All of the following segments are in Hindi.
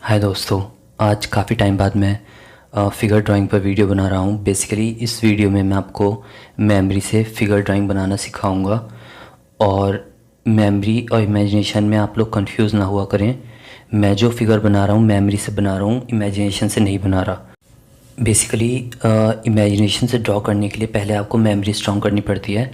हाय दोस्तों। आज काफ़ी टाइम बाद मैं फ़िगर ड्राइंग पर वीडियो बना रहा हूँ। बेसिकली इस वीडियो में मैं आपको मेमोरी से फ़िगर ड्राइंग बनाना सिखाऊंगा। और मेमोरी और इमेजिनेशन में आप लोग कंफ्यूज ना हुआ करें। मैं जो फ़िगर बना रहा हूँ मेमोरी से बना रहा हूँ, इमेजिनेशन से नहीं बना रहा। बेसिकली इमेजिनेशन से ड्रॉ करने के लिए पहले आपको मेमोरी स्ट्रॉन्ग करनी पड़ती है।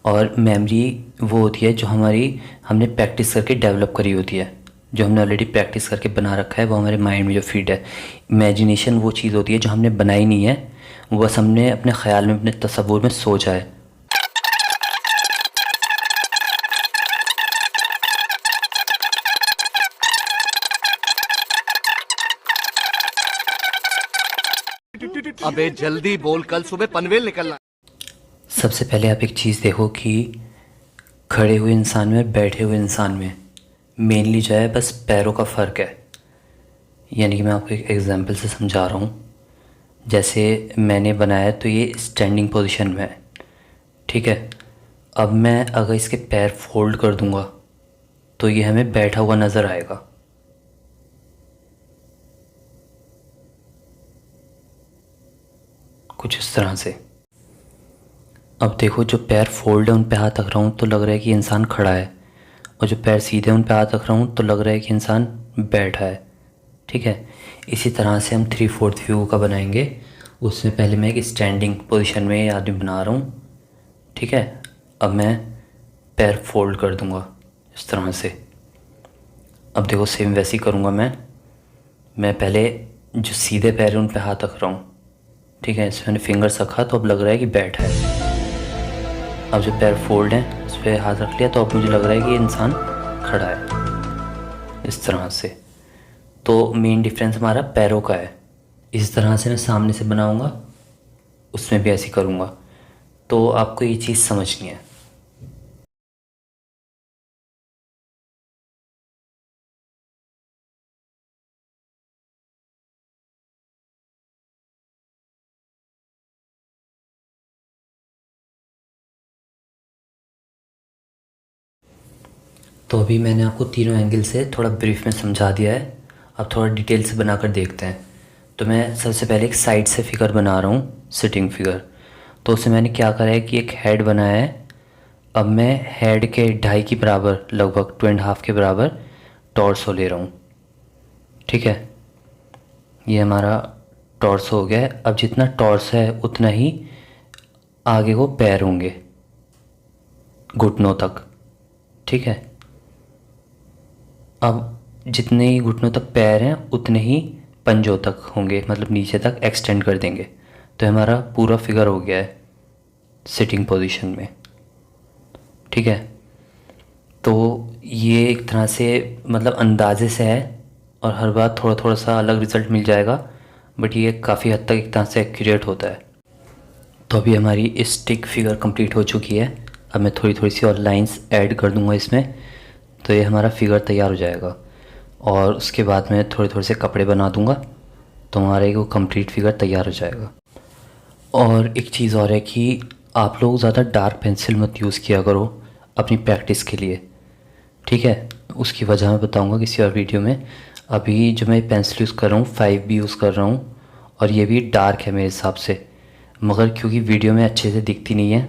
और मेमोरी वो होती है जो हमने प्रैक्टिस करके डेवलप करी होती है। जो हमने ऑलरेडी प्रैक्टिस करके बना रखा है वो हमारे माइंड में जो फीड है। इमेजिनेशन वो चीज़ होती है जो हमने बनाई नहीं है, वो बस हमने अपने ख्याल में, अपने तसव्वुर में सोचा है। अबे जल्दी बोल, कल सुबह पनवेल निकलना। सबसे पहले आप एक चीज़ देखो कि खड़े हुए इंसान में और बैठे हुए इंसान में मेनली जो है बस पैरों का फ़र्क है। यानी कि मैं आपको एक एग्जांपल से समझा रहा हूँ। जैसे मैंने बनाया तो ये स्टैंडिंग पोजीशन में है, ठीक है। अब मैं अगर इसके पैर फोल्ड कर दूंगा तो ये हमें बैठा हुआ नज़र आएगा। कुछ इस तरह से। अब देखो, जो पैर फोल्ड है उन पे हाथ रख रहा हूँ तो लग रहा है कि इंसान खड़ा है, और जो पैर सीधे उन पे हाथ रख रहा हूँ तो लग रहा है कि इंसान बैठा है, ठीक है। इसी तरह से हम 3/4 व्यू का बनाएंगे। उसमें पहले मैं एक स्टैंडिंग पोजीशन में ये आदमी बना रहा हूँ, ठीक है। अब मैं पैर फोल्ड कर दूंगा इस तरह से। अब देखो, सेम वैसे ही करूँगा मैं पहले जो सीधे पैर है उन पे हाथ रख रहा हूँ, ठीक है। इसमें मैंने फिंगर्स रखा तो अब लग रहा है कि बैठा है। अब जो पैर फोल्ड हैं उस पर हाथ रख लिया तो अब मुझे लग रहा है कि इंसान खड़ा है, इस तरह से। तो मेन डिफरेंस हमारा पैरों का है। इस तरह से मैं सामने से बनाऊंगा, उसमें भी ऐसे ही करूँगा। तो आपको ये चीज़ समझनी है। तो अभी मैंने आपको तीनों एंगल से थोड़ा ब्रीफ में समझा दिया है। अब थोड़ा डिटेल से बनाकर देखते हैं। तो मैं सबसे पहले एक साइड से फिगर बना रहा हूँ, सिटिंग फिगर। तो उससे मैंने क्या करा है कि एक हेड बनाया है। अब मैं हेड के 2.5 के बराबर, लगभग 2.5 के बराबर टॉर्सो ले रहा हूँ, ठीक है। ये हमारा टॉर्सो हो गया है। अब जितना टॉर्स है उतना ही आगे को पैर होंगे, घुटनों तक, ठीक है। अब जितने ही घुटनों तक पैर हैं उतने ही पंजों तक होंगे, मतलब नीचे तक एक्सटेंड कर देंगे। तो हमारा पूरा फिगर हो गया है सिटिंग पोजीशन में, ठीक है। तो ये एक तरह से, मतलब अंदाजे से है, और हर बार थोड़ा थोड़ा सा अलग रिज़ल्ट मिल जाएगा, बट ये काफ़ी हद तक एक तरह से एक्यूरेट होता है। तो अभी हमारी स्टिक फिगर कंप्लीट हो चुकी है। अब मैं थोड़ी थोड़ी सी और लाइंस ऐड कर दूंगा इसमें, तो ये हमारा फिगर तैयार हो जाएगा। और उसके बाद मैं थोड़े थोड़े से कपड़े बना दूंगा तो हमारा एक वो कंप्लीट फिगर तैयार हो जाएगा। और एक चीज़ और है कि आप लोग ज़्यादा डार्क पेंसिल मत यूज़ किया करो अपनी प्रैक्टिस के लिए, ठीक है। उसकी वजह मैं बताऊंगा किसी और वीडियो में। अभी जो मैं पेंसिल यूज़ कर रहा हूँ 5B यूज़ कर रहा हूँ, और ये भी डार्क है मेरे हिसाब से, मगर क्योंकि वीडियो में अच्छे से दिखती नहीं है।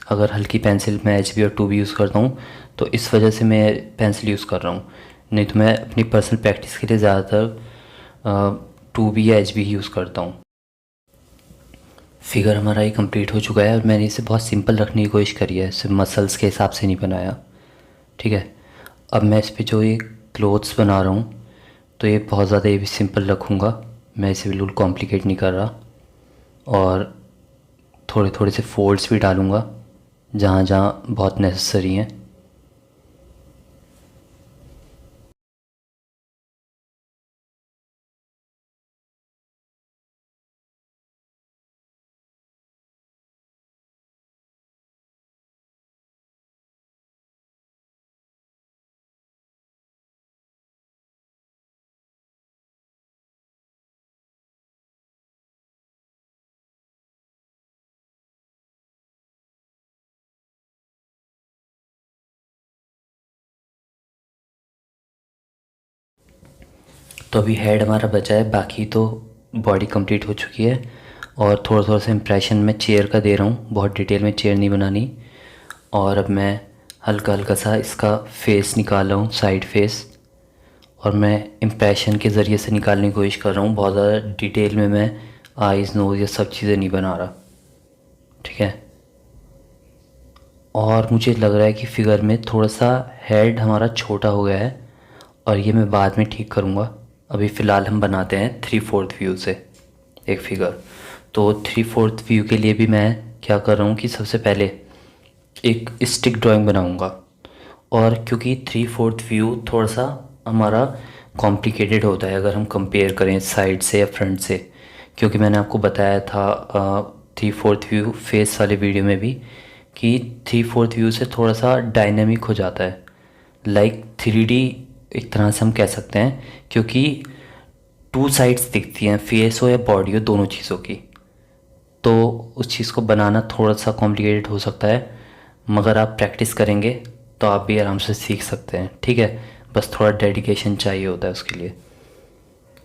अगर हल्की पेंसिल मैं HB और 2B यूज़ करता हूँ तो इस वजह से मैं पेंसिल यूज़ कर रहा हूँ। नहीं तो मैं अपनी पर्सनल प्रैक्टिस के लिए ज़्यादातर 2B या HB ही यूज़ करता हूँ। फिगर हमारा ये कंप्लीट हो चुका है, और मैंने इसे बहुत सिंपल रखने की कोशिश करी है, सिर्फ मसल्स के हिसाब से नहीं बनाया, ठीक है। अब मैं इस पे जो ये क्लोथ्स बना रहा हूँ तो ये बहुत ज़्यादा ये भी सिंपल रखूँगा। मैं इसे बिल्कुल कॉम्प्लिकेट नहीं कर रहा। और थोड़े थोड़े से फोल्ड्स भी डालूँगा जहाँ जहाँ बहुत नेसेसरी हैं। तो अभी हेड हमारा बचा है, बाकी तो बॉडी कंप्लीट हो चुकी है। और थोड़ा थोड़ा सा इम्प्रेशन मैं चेयर का दे रहा हूँ, बहुत डिटेल में चेयर नहीं बनानी। और अब मैं हल्का हल्का सा इसका फेस निकाल रहा हूँ, साइड फेस। और मैं इम्प्रेशन के ज़रिए से निकालने की कोशिश कर रहा हूँ, बहुत ज़्यादा डिटेल में मैं आइज़ नोज़ ये सब चीज़ें नहीं बना रहा, ठीक है। और मुझे लग रहा है कि फ़िगर में थोड़ा सा हेड हमारा छोटा हो गया है, और ये मैं बाद में ठीक करूँगा। अभी फ़िलहाल हम बनाते हैं 3/4 व्यू से एक फ़िगर। तो 3/4 व्यू के लिए भी मैं क्या कर रहा हूँ कि सबसे पहले एक स्टिक ड्राइंग बनाऊँगा। और क्योंकि 3/4 व्यू थोड़ा सा हमारा कॉम्प्लिकेटेड होता है अगर हम कंपेयर करें साइड से या फ्रंट से, क्योंकि मैंने आपको बताया था 3/4 व्यू फेस वाले वीडियो में भी कि 3/4 व्यू से थोड़ा सा डायनेमिक हो जाता है, लाइक 3D एक तरह से हम कह सकते हैं, क्योंकि टू साइड्स दिखती हैं, फेस हो या बॉडी हो, दोनों चीज़ों की। तो उस चीज़ को बनाना थोड़ा सा कॉम्प्लिकेटेड हो सकता है, मगर आप प्रैक्टिस करेंगे तो आप भी आराम से सीख सकते हैं, ठीक है। बस थोड़ा डेडिकेशन चाहिए होता है उसके लिए।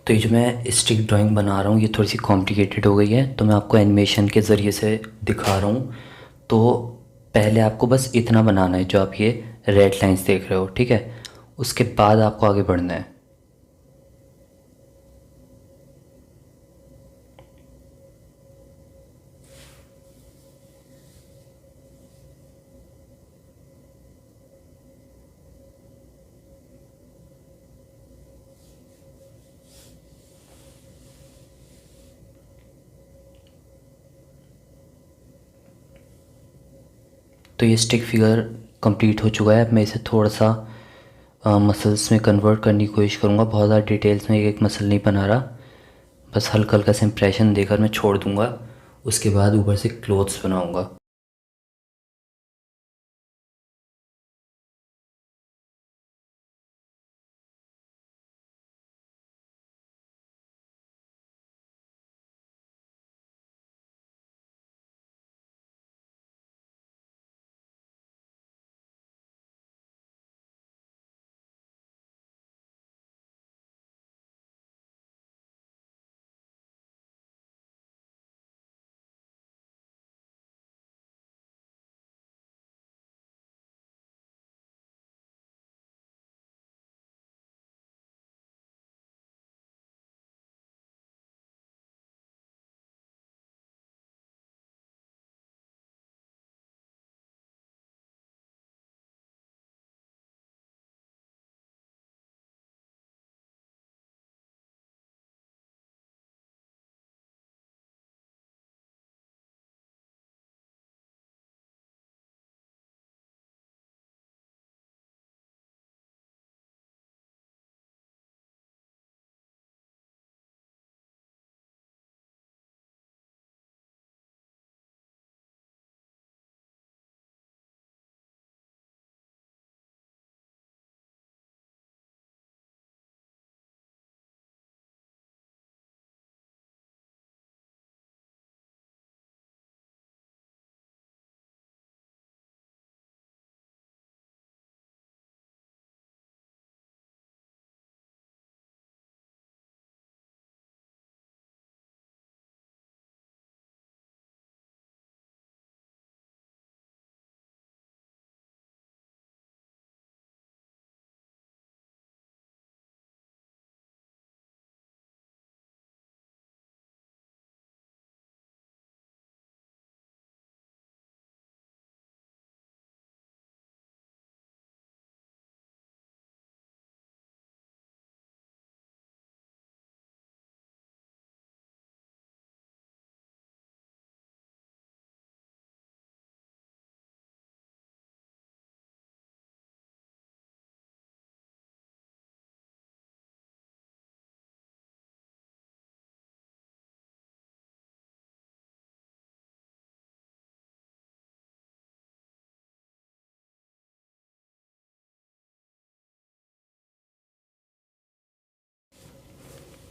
तो ये जो मैं स्टिक ड्राइंग बना रहा हूँ ये थोड़ी सी कॉम्प्लिकेटेड हो गई है, तो मैं आपको एनिमेशन के ज़रिए से दिखा रहा हूँ। तो पहले आपको बस इतना बनाना है जो आप ये रेड लाइंस देख रहे हो, ठीक है। उसके बाद आपको आगे बढ़ना है। तो ये स्टिक फिगर कंप्लीट हो चुका है। अब मैं इसे थोड़ा सा मसल्स में कन्वर्ट करने की कोशिश करूँगा। बहुत ज़्यादा डिटेल्स में एक एक मसल नहीं बना रहा, बस हल्का हल्का सा इम्प्रेशन देकर मैं छोड़ दूँगा। उसके बाद ऊपर से क्लोथ्स बनाऊँगा।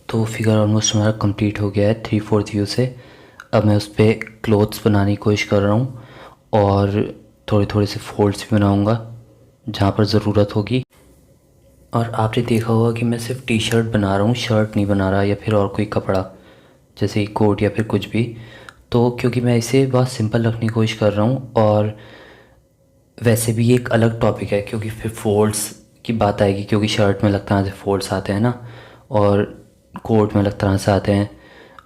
तो फिगर ऑलमोस्ट हमारा कंप्लीट हो गया है 3/4 व्यू से। अब मैं उस पर क्लोथ्स बनाने की कोशिश कर रहा हूँ, और थोड़े थोड़े से फोल्ड्स भी बनाऊँगा जहाँ पर ज़रूरत होगी। और आपने देखा होगा कि मैं सिर्फ टी शर्ट बना रहा हूँ, शर्ट नहीं बना रहा या फिर और कोई कपड़ा, जैसे कोट या फिर कुछ भी। तो क्योंकि मैं इसे बहुत सिंपल रखने की कोशिश कर रहा हूँ, और वैसे भी ये एक अलग टॉपिक है क्योंकि फिर फोल्ड्स की बात आएगी, क्योंकि शर्ट में अलग तरह से फोल्ड्स आते हैं ना, और कोट में अलग तरह से आते हैं,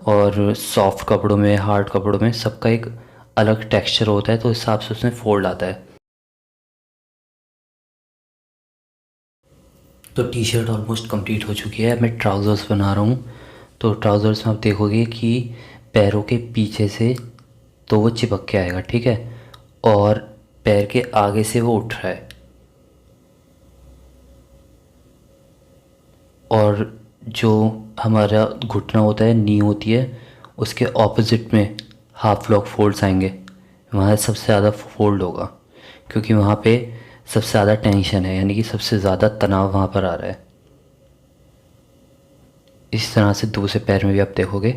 और सॉफ्ट कपड़ों में, हार्ड कपड़ों में सबका एक अलग टेक्सचर होता है, तो इस हिसाब से उसमें फोल्ड आता है। तो टी शर्ट ऑलमोस्ट कंप्लीट हो चुकी है, मैं ट्राउज़र्स बना रहा हूँ। तो ट्राउज़र्स में आप देखोगे कि पैरों के पीछे से तो वो चिपक के आएगा, ठीक है, और पैर के आगे से वो उठ रहा है, और जो हमारा घुटना होता है, नी होती है, उसके ऑपोजिट में हाफ लॉक फोल्ड्स आएंगे, वहाँ सबसे ज़्यादा फोल्ड होगा, क्योंकि वहाँ पे सबसे ज़्यादा टेंशन है, यानी कि सबसे ज़्यादा तनाव वहाँ पर आ रहा है। इस तरह से दूसरे पैर में भी आप देखोगे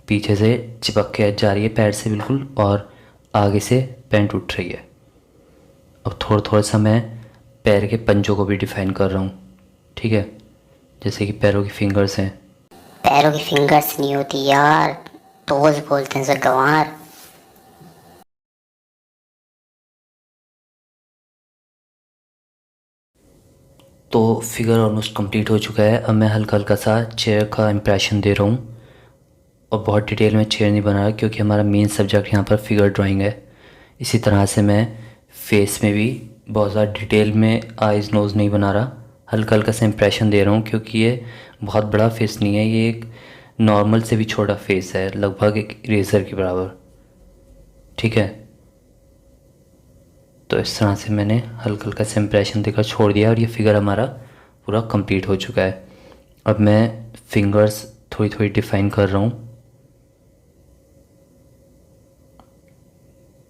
पीछे से चिपक के जा रही है पैर से बिल्कुल, और आगे से पैंट उठ रही है। अब थोड़ा थोड़ा सा मैं पैर के पंजों को भी डिफाइन कर रहा हूँ, ठीक है, जैसे कि पैरों की फिंगर्स हैं। पैरों की फिंगर्स नहीं होती यार, टोज बोलते हैं उसे गंवार। तो फिगर ऑलमोस्ट कंप्लीट हो चुका है। अब मैं हल्का हल्का सा चेयर का इम्प्रेशन दे रहा हूँ, और बहुत डिटेल में चेयर नहीं बना रहा क्योंकि हमारा मेन सब्जेक्ट यहाँ पर फिगर ड्राइंग है। इसी तरह से मैं फेस में भी बहुत ज़्यादा डिटेल में आइज़ नोज़ नहीं बना रहा, हल्का हल्का सा इम्प्रेशन दे रहा हूँ, क्योंकि ये बहुत बड़ा फेस नहीं है, ये एक नॉर्मल से भी छोटा फेस है, लगभग एक इरेज़र के बराबर, ठीक है। तो इस तरह से मैंने हल्का हल्का सा इम्प्रेशन देकर छोड़ दिया, और ये फिगर हमारा पूरा कंप्लीट हो चुका है। अब मैं फिंगर्स थोड़ी थोड़ी डिफाइन कर रहा हूँ,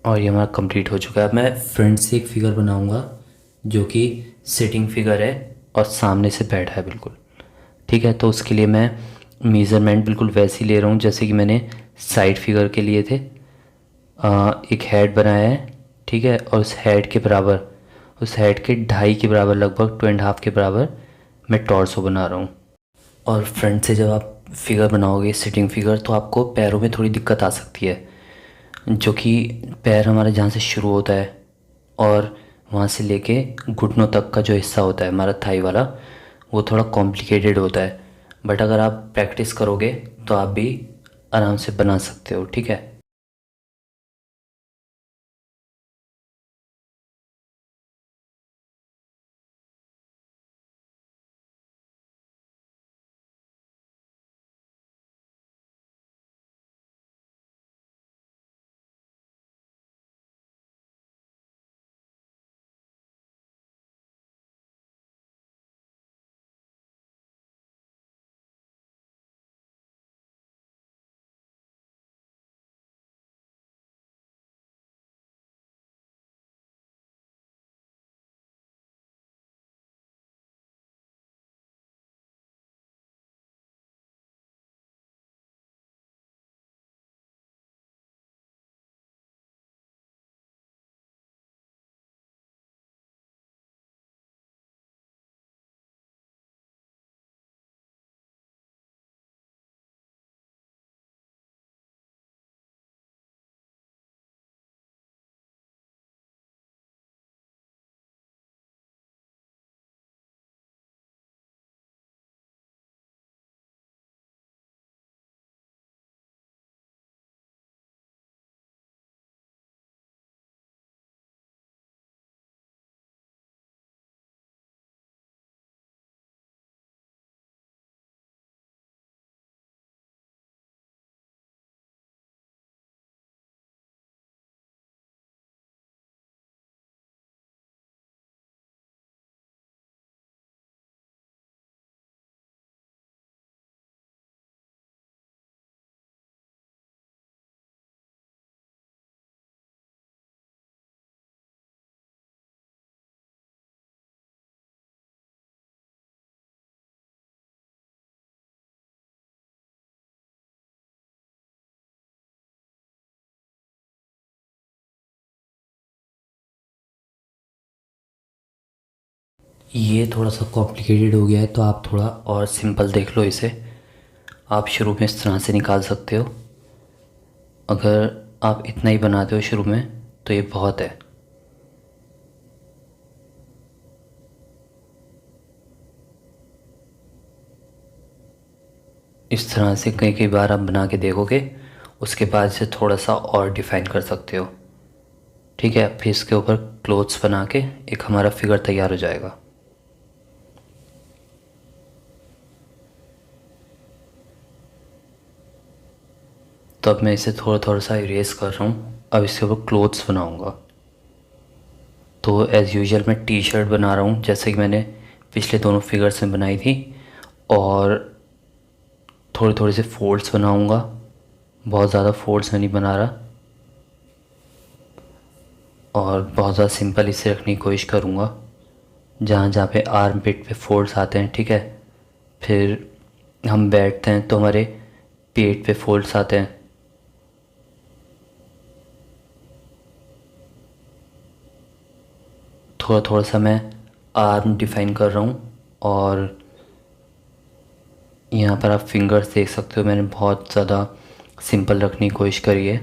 और ये हमारा कंप्लीट हो चुका है। अब मैं फ्रंट से एक फिगर बनाऊंगा जो कि सिटिंग फिगर है और सामने से बैठा है बिल्कुल, ठीक है। तो उसके लिए मैं मेज़रमेंट बिल्कुल वैसे ही ले रहा हूँ जैसे कि मैंने साइड फिगर के लिए थे। एक हेड बनाया है, ठीक है, और उस हेड के बराबर, उस हेड के ढाई के बराबर, लगभग 2.5 के बराबर मैं टॉर्सो बना रहा हूँ। और फ्रंट से जब आप फिगर बनाओगे सिटिंग फिगर, तो आपको पैरों में थोड़ी दिक्कत आ सकती है, जो कि पैर हमारा जहाँ से शुरू होता है और वहाँ से लेके घुटनों तक का जो हिस्सा होता है हमारा थाई वाला, वो थोड़ा कॉम्प्लिकेटेड होता है। बट अगर आप प्रैक्टिस करोगे तो आप भी आराम से बना सकते हो, ठीक है। ये थोड़ा सा कॉम्प्लिकेटेड हो गया है, तो आप थोड़ा और सिंपल देख लो इसे। आप शुरू में इस तरह से निकाल सकते हो। अगर आप इतना ही बनाते हो शुरू में तो ये बहुत है। इस तरह से कई कई बार आप बना के देखोगे, उसके बाद इसे थोड़ा सा और डिफ़ाइन कर सकते हो। ठीक है, फिर इसके ऊपर क्लोथ्स बना के एक हमारा फिगर तैयार हो जाएगा। तो अब मैं इसे थोड़ा थोड़ा सा इरेज कर रहा हूँ। अब इसके ऊपर क्लोथ्स बनाऊँगा। तो एज़ यूजुअल मैं टी शर्ट बना रहा हूँ, जैसे कि मैंने पिछले दोनों फिगर्स में बनाई थी। और थोड़े थोड़े से फोल्ड्स बनाऊँगा, बहुत ज़्यादा फोल्ड्स मैं नहीं बना रहा। और बहुत ज़्यादा सिंपल इसे रखने की कोशिश करूँगा। जहाँ जहाँ पे आर्म पिट पे फोल्ड्स आते हैं, ठीक है, फिर हम बैठते हैं तो हमारे पेट पे फोल्ड्स आते हैं। थोड़ा थोड़ा सा मैं आर्म डिफाइन कर रहा हूँ। और यहाँ पर आप फिंगर्स देख सकते हो, मैंने बहुत ज़्यादा सिंपल रखने की कोशिश करी है।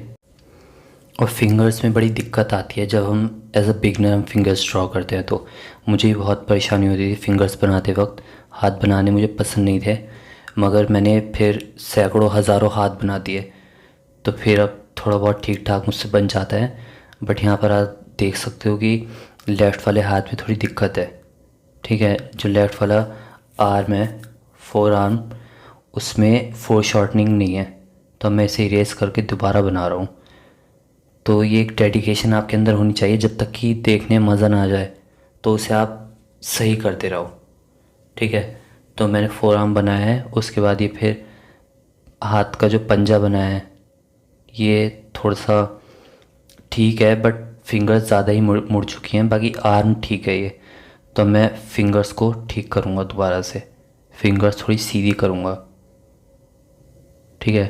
और फिंगर्स में बड़ी दिक्कत आती है जब हम एज अ बिगनर हम फिंगर्स ड्रॉ करते हैं। तो मुझे भी बहुत परेशानी होती थी फिंगर्स बनाते वक्त। हाथ बनाने मुझे पसंद नहीं थे, मगर मैंने फिर सैकड़ों हज़ारों हाथ बना दिए, तो फिर अब थोड़ा बहुत ठीक ठाक मुझसे बन जाता है। बट यहाँ पर आप देख सकते हो कि लेफ़्ट वाले हाथ में थोड़ी दिक्कत है। ठीक है, जो लेफ़्ट वाला आर्म है, फोर आर्म, उसमें फोर शॉर्टनिंग नहीं है। तो मैं इसे इरेज करके दोबारा बना रहा हूँ। तो ये एक डेडिकेशन आपके अंदर होनी चाहिए, जब तक कि देखने में मज़ा ना आ जाए तो उसे आप सही करते रहो। ठीक है, तो मैंने फोर आर्म बनाया है। उसके बाद ये फिर हाथ का जो पंजा बनाया है, ये थोड़ा सा ठीक है, बट फिंगर्स ज़्यादा ही मुड़ मुड़ चुकी हैं। बाकी आर्म ठीक है ये। तो मैं फिंगर्स को ठीक करूँगा दोबारा से, फिंगर्स थोड़ी सीधी करूँगा। ठीक है,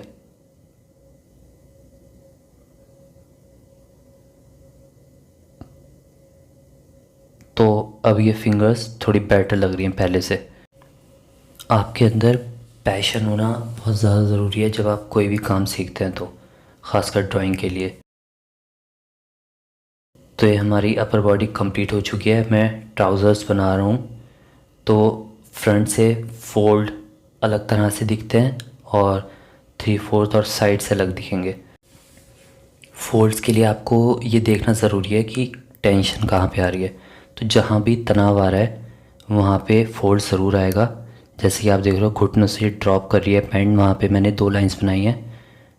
तो अब ये फिंगर्स थोड़ी बेटर लग रही हैं पहले से। आपके अंदर पैशन होना बहुत ज़्यादा ज़रूरी है जब आप कोई भी काम सीखते हैं, तो ख़ासकर ड्राइंग के लिए। तो ये हमारी अपर बॉडी कंप्लीट हो चुकी है। मैं ट्राउज़र्स बना रहा हूँ। तो फ्रंट से फोल्ड अलग तरह से दिखते हैं और थ्री फोर्थ और साइड से अलग दिखेंगे। फोल्ड्स के लिए आपको ये देखना ज़रूरी है कि टेंशन कहाँ पे आ रही है। तो जहाँ भी तनाव आ रहा है वहाँ पे फोल्ड ज़रूर आएगा। जैसे कि आप देख रहे हो घुटनों से ड्रॉप कर रही है पैंट, वहाँ पे मैंने दो लाइंस बनाई हैं।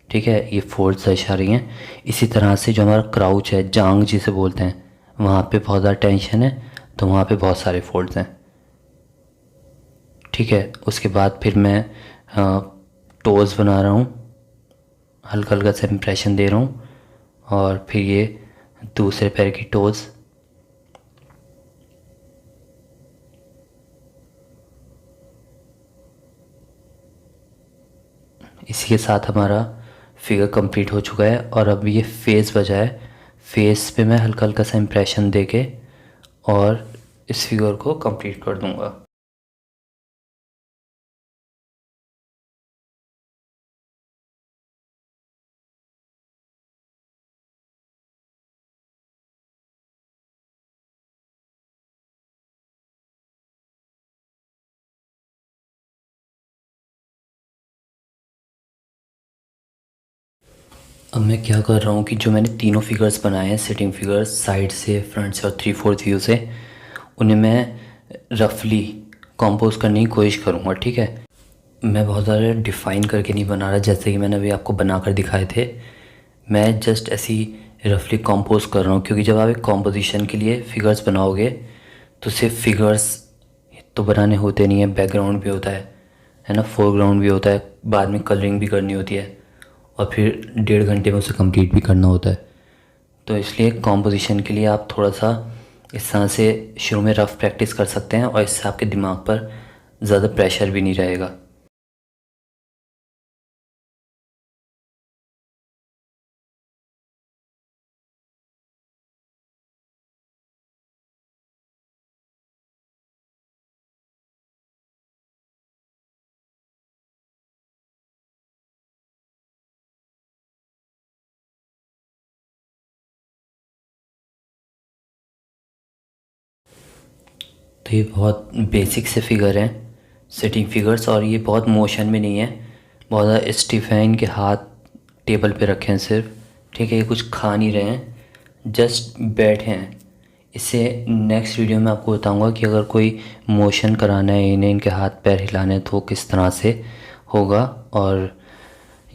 ठीक है, ये फोल्ड्स दर्शा रही हैं। इसी तरह से जो हमारा क्राउच है, जांग जिसे बोलते हैं, वहाँ पे बहुत ज़्यादा टेंशन है, तो वहाँ पे बहुत सारे फोल्ड्स हैं। ठीक है, उसके बाद फिर मैं टोज़ बना रहा हूँ, हल्का हल्का सा इम्प्रेशन दे रहा हूँ। और फिर ये दूसरे पैर की टोज़। इसी के साथ हमारा फिगर कंप्लीट हो चुका है। और अब ये फेस बचा है, फेस पे मैं हल्का हल्का सा इम्प्रेशन दे के और इस फिगर को कंप्लीट कर दूंगा। अब मैं क्या कर रहा हूँ कि जो मैंने तीनों फिगर्स बनाए हैं, सिटिंग फिगर्स, साइड से, फ्रंट से और थ्री फोर्थ व्यू से, उन्हें मैं रफली कंपोज करने की कोशिश करूँगा। ठीक है, मैं बहुत ज़्यादा डिफ़ाइन करके नहीं बना रहा, जैसे कि मैंने अभी आपको बना कर दिखाए थे। मैं जस्ट ऐसी रफली कंपोज कर रहा हूँ, क्योंकि जब आप एक कॉम्पोजिशन के लिए फ़िगर्स बनाओगे तो सिर्फ फिगर्स तो बनाने होते नहीं है, बैकग्राउंड भी होता है ना, फोरग्राउंड भी होता है, बाद में कलरिंग भी करनी होती है, और फिर 1.5 घंटे में उसे कंप्लीट भी करना होता है। तो इसलिए कॉम्पोजिशन के लिए आप थोड़ा सा इस तरह से शुरू में रफ़ प्रैक्टिस कर सकते हैं, और इससे आपके दिमाग पर ज़्यादा प्रेशर भी नहीं रहेगा। तो ये बहुत बेसिक से फिगर हैं, सिटिंग फिगर्स, और ये बहुत मोशन में नहीं है, बहुत ज़्यादा स्टिफ है। इनके हाथ टेबल पे रखे हैं सिर्फ, ठीक है। ये कुछ खा नहीं रहे हैं, जस्ट बैठे हैं। इससे नेक्स्ट वीडियो में आपको बताऊंगा कि अगर कोई मोशन कराना है इन्हें, इनके हाथ पैर हिलाने हैं, तो किस तरह से होगा। और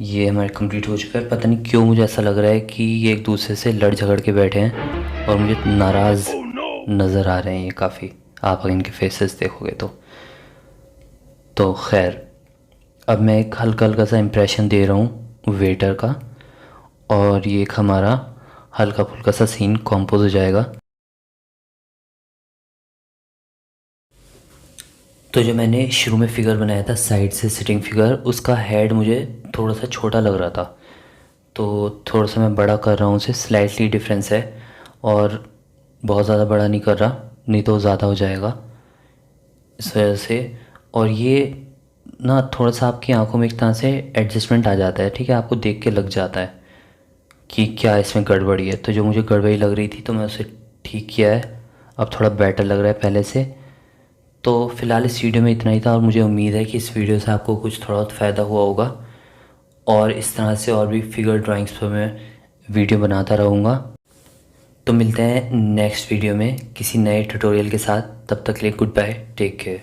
ये हमारे कंप्लीट हो चुका है। पता नहीं क्यों मुझे ऐसा लग रहा है कि ये एक दूसरे से लड़ झगड़ के बैठे हैं और मुझे नाराज़ नज़र आ रहे हैं ये काफ़ी, आप अगर इनके फेसेस देखोगे तो खैर, अब मैं एक हल्का हल्का सा इम्प्रेशन दे रहा हूँ वेटर का, और ये एक हमारा हल्का फुल्का सा सीन कंपोज हो जाएगा। तो जो मैंने शुरू में फ़िगर बनाया था साइड से सिटिंग फिगर, उसका हेड मुझे थोड़ा सा छोटा लग रहा था, तो थोड़ा सा मैं बड़ा कर रहा हूँ उसे, स्लाइटली डिफरेंस है। और बहुत ज़्यादा बड़ा नहीं कर रहा, नहीं तो ज़्यादा हो जाएगा इस वजह से। और ये ना थोड़ा सा आपकी आंखों में एक तरह से एडजस्टमेंट आ जाता है, ठीक है, आपको देख के लग जाता है कि क्या इसमें गड़बड़ी है। तो जो मुझे गड़बड़ी लग रही थी तो मैं उसे ठीक किया है, अब थोड़ा बेटर लग रहा है पहले से। तो फ़िलहाल इस वीडियो में इतना ही था, और मुझे उम्मीद है कि इस वीडियो से आपको कुछ थोड़ा बहुत फ़ायदा हुआ होगा, और इस तरह से और भी फिगर ड्राइंग्स पर मैं वीडियो बनाता रहूँगा। तो मिलते हैं नेक्स्ट वीडियो में किसी नए ट्यूटोरियल के साथ, तब तक के लिए गुड बाय, टेक केयर।